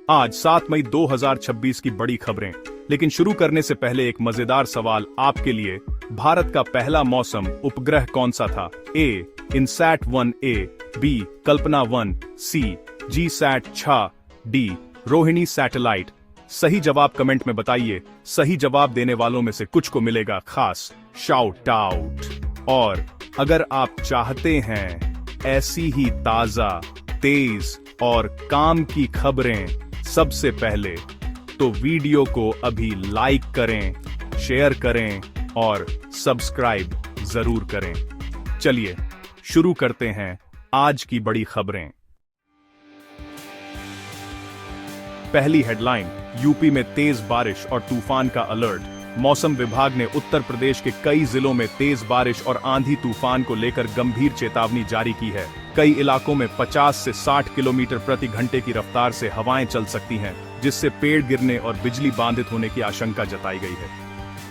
आज 7 मई 2026 की बड़ी खबरें। लेकिन शुरू करने से पहले एक मजेदार सवाल आपके लिए। भारत का पहला मौसम उपग्रह कौन सा था? ए इनसैट 1A, बी कल्पना 1, सी जीसैट 6, डी रोहिणी सैटेलाइट। सही जवाब कमेंट में बताइए। सही जवाब देने वालों में से कुछ को मिलेगा खास शाउट आउट। और अगर आप चाहते हैं ऐसी ही ताजा, तेज और काम की खबरें सबसे पहले, तो वीडियो को अभी लाइक करें, शेयर करें और सब्सक्राइब जरूर करें। चलिए शुरू करते हैं आज की बड़ी खबरें। पहली हेडलाइन, यूपी में तेज बारिश और तूफान का अलर्ट। मौसम विभाग ने उत्तर प्रदेश के कई जिलों में तेज बारिश और आंधी तूफान को लेकर गंभीर चेतावनी जारी की है। कई इलाकों में 50 से 60 किलोमीटर प्रति घंटे की रफ्तार से हवाएं चल सकती हैं, जिससे पेड़ गिरने और बिजली बाधित होने की आशंका जताई गई है।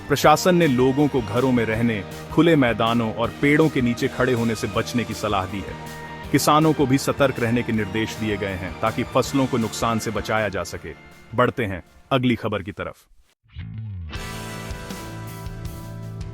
प्रशासन ने लोगों को घरों में रहने, खुले मैदानों और पेड़ों के नीचे खड़े होने से बचने की सलाह दी है। किसानों को भी सतर्क रहने के निर्देश दिए गए हैं ताकि फसलों को नुकसान से बचाया जा सके। बढ़ते हैं अगली खबर की तरफ।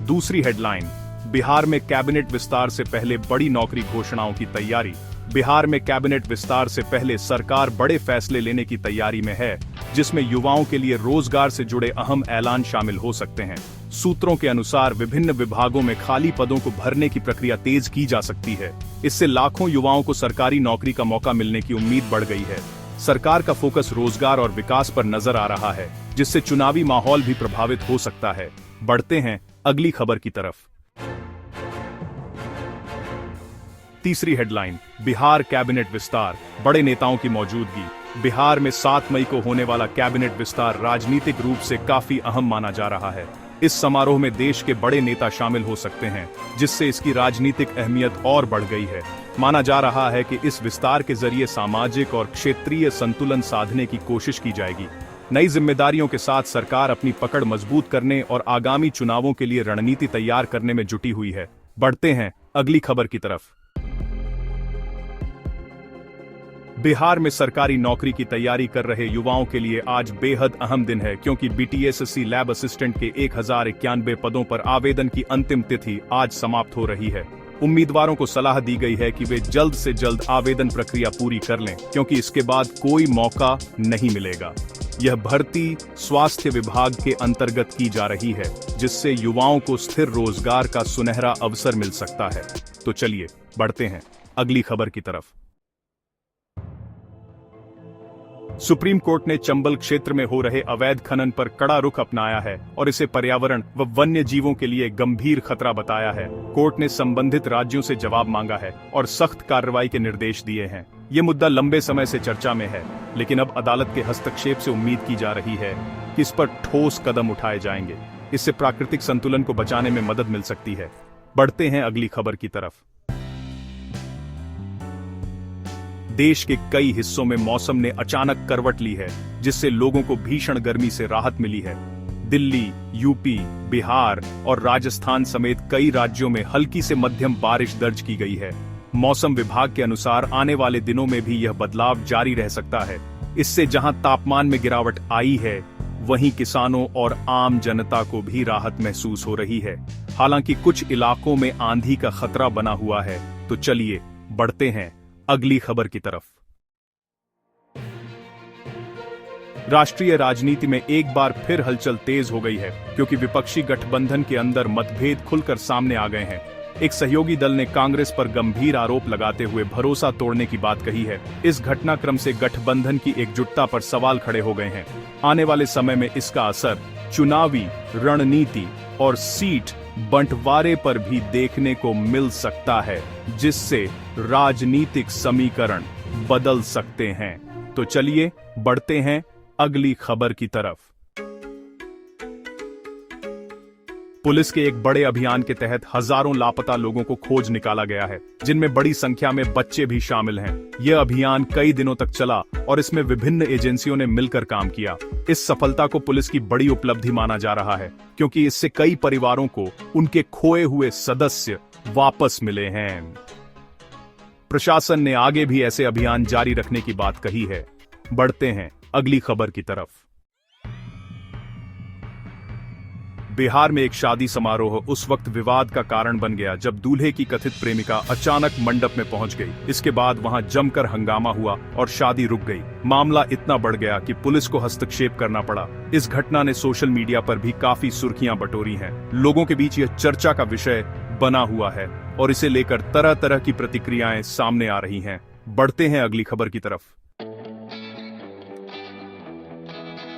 दूसरी हेडलाइन, बिहार में कैबिनेट विस्तार से पहले बड़ी नौकरी घोषणाओं की तैयारी। बिहार में कैबिनेट विस्तार से पहले सरकार बड़े फैसले लेने की तैयारी में है, जिसमें युवाओं के लिए रोजगार से जुड़े अहम ऐलान शामिल हो सकते हैं। सूत्रों के अनुसार विभिन्न विभागों में खाली पदों को भरने की प्रक्रिया तेज की जा सकती है। इससे लाखों युवाओं को सरकारी नौकरी का मौका मिलने की उम्मीद बढ़ गई है। सरकार का फोकस रोजगार और विकास पर नजर आ रहा है, जिससे चुनावी माहौल भी प्रभावित हो सकता है। बढ़ते हैं अगली खबर की तरफ। तीसरी हेडलाइन, बिहार कैबिनेट विस्तार, बड़े नेताओं की मौजूदगी। बिहार में 7 मई को होने वाला कैबिनेट विस्तार राजनीतिक रूप से काफी अहम माना जा रहा है। इस समारोह में देश के बड़े नेता शामिल हो सकते हैं, जिससे इसकी राजनीतिक अहमियत और बढ़ गई है। माना जा रहा है कि इस विस्तार के जरिए सामाजिक और क्षेत्रीय संतुलन साधने की कोशिश की जाएगी। नई जिम्मेदारियों के साथ सरकार अपनी पकड़ मजबूत करने और आगामी चुनावों के लिए रणनीति तैयार करने में जुटी हुई है। बढ़ते हैं अगली खबर की तरफ। बिहार में सरकारी नौकरी की तैयारी कर रहे युवाओं के लिए आज बेहद अहम दिन है, क्योंकि बीटीएससी लैब असिस्टेंट के 1091 पदों पर आवेदन की अंतिम तिथि आज समाप्त हो रही है। उम्मीदवारों को सलाह दी गई है कि वे जल्द से जल्द आवेदन प्रक्रिया पूरी कर लें, क्योंकि इसके बाद कोई मौका नहीं मिलेगा। यह भर्ती स्वास्थ्य विभाग के अंतर्गत की जा रही है, जिससे युवाओं को स्थिर रोजगार का सुनहरा अवसर मिल सकता है। तो चलिए बढ़ते हैं अगली खबर की तरफ। सुप्रीम कोर्ट ने चंबल क्षेत्र में हो रहे अवैध खनन पर कड़ा रुख अपनाया है और इसे पर्यावरण व वन्य जीवों के लिए गंभीर खतरा बताया है। कोर्ट ने संबंधित राज्यों से जवाब मांगा है और सख्त कार्रवाई के निर्देश दिए हैं। ये मुद्दा लंबे समय से चर्चा में है, लेकिन अब अदालत के हस्तक्षेप से उम्मीद की जा रही है कि इस पर ठोस कदम उठाए जाएंगे। इससे प्राकृतिक संतुलन को बचाने में मदद मिल सकती है। बढ़ते हैं अगली खबर की तरफ। देश के कई हिस्सों में मौसम ने अचानक करवट ली है, जिससे लोगों को भीषण गर्मी से राहत मिली है। दिल्ली, यूपी, बिहार और राजस्थान समेत कई राज्यों में हल्की से मध्यम बारिश दर्ज की गई है। मौसम विभाग के अनुसार आने वाले दिनों में भी यह बदलाव जारी रह सकता है। इससे जहां तापमान में गिरावट आई है, वहीं किसानों और आम जनता को भी राहत महसूस हो रही है। हालांकि कुछ इलाकों में आंधी का खतरा बना हुआ है। तो चलिए बढ़ते हैं अगली खबर की तरफ। राष्ट्रीय राजनीति में एक बार फिर हलचल तेज हो गई है, क्योंकि विपक्षी गठबंधन के अंदर मतभेद खुलकर सामने आ गए हैं। एक सहयोगी दल ने कांग्रेस पर गंभीर आरोप लगाते हुए भरोसा तोड़ने की बात कही है। इस घटनाक्रम से गठबंधन की एकजुटता पर सवाल खड़े हो गए हैं। आने वाले समय में इसका असर चुनावी रणनीति और सीट बंटवारे पर भी देखने को मिल सकता है, जिससे राजनीतिक समीकरण बदल सकते हैं। तो चलिए बढ़ते हैं अगली खबर की तरफ। पुलिस के एक बड़े अभियान के तहत हजारों लापता लोगों को खोज निकाला गया है, जिनमें बड़ी संख्या में बच्चे भी शामिल हैं। यह अभियान कई दिनों तक चला और इसमें विभिन्न एजेंसियों ने मिलकर काम किया। इस सफलता को पुलिस की बड़ी उपलब्धि माना जा रहा है, क्योंकि इससे कई परिवारों को उनके खोए हुए सदस्य वापस मिले हैं। प्रशासन ने आगे भी ऐसे अभियान जारी रखने की बात कही है। बढ़ते हैं अगली खबर की तरफ। बिहार में एक शादी समारोह उस वक्त विवाद का कारण बन गया जब दूल्हे की कथित प्रेमिका अचानक मंडप में पहुंच गई। इसके बाद वहां जमकर हंगामा हुआ और शादी रुक गई। मामला इतना बढ़ गया कि पुलिस को हस्तक्षेप करना पड़ा। इस घटना ने सोशल मीडिया पर भी काफी सुर्खियां बटोरी हैं। लोगों के बीच यह चर्चा का विषय बना हुआ है और इसे लेकर तरह तरह की प्रतिक्रियाएं सामने आ रही हैं। बढ़ते हैं अगली खबर की तरफ।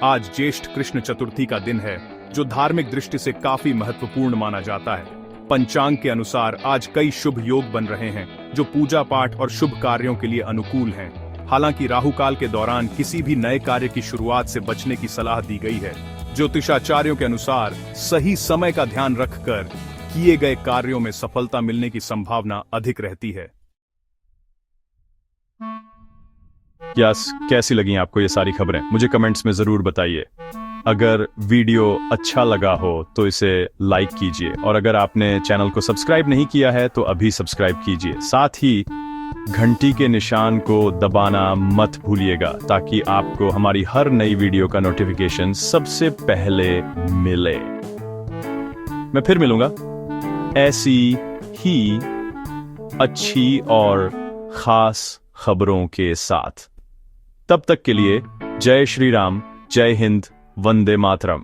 आज ज्येष्ठ कृष्ण चतुर्थी का दिन है, जो धार्मिक दृष्टि से काफी महत्वपूर्ण माना जाता है। पंचांग के अनुसार आज कई शुभ योग बन रहे हैं, जो पूजा पाठ और शुभ कार्यों के लिए अनुकूल हैं। हालांकि राहुकाल के दौरान किसी भी नए कार्य की शुरुआत से बचने की सलाह दी गई है। ज्योतिषाचार्यों के अनुसार सही समय का ध्यान रखकर किए गए कार्यों में सफलता मिलने की संभावना अधिक रहती है। कैसी लगी आपको ये सारी खबरें? मुझे कमेंट्स में जरूर बताइए। अगर वीडियो अच्छा लगा हो तो इसे लाइक कीजिए और अगर आपने चैनल को सब्सक्राइब नहीं किया है तो अभी सब्सक्राइब कीजिए। साथ ही घंटी के निशान को दबाना मत भूलिएगा ताकि आपको हमारी हर नई वीडियो का नोटिफिकेशन सबसे पहले मिले। मैं फिर मिलूंगा ऐसी ही अच्छी और खास खबरों के साथ। तब तक के लिए जय श्री राम, जय हिंद, वंदे मातरम।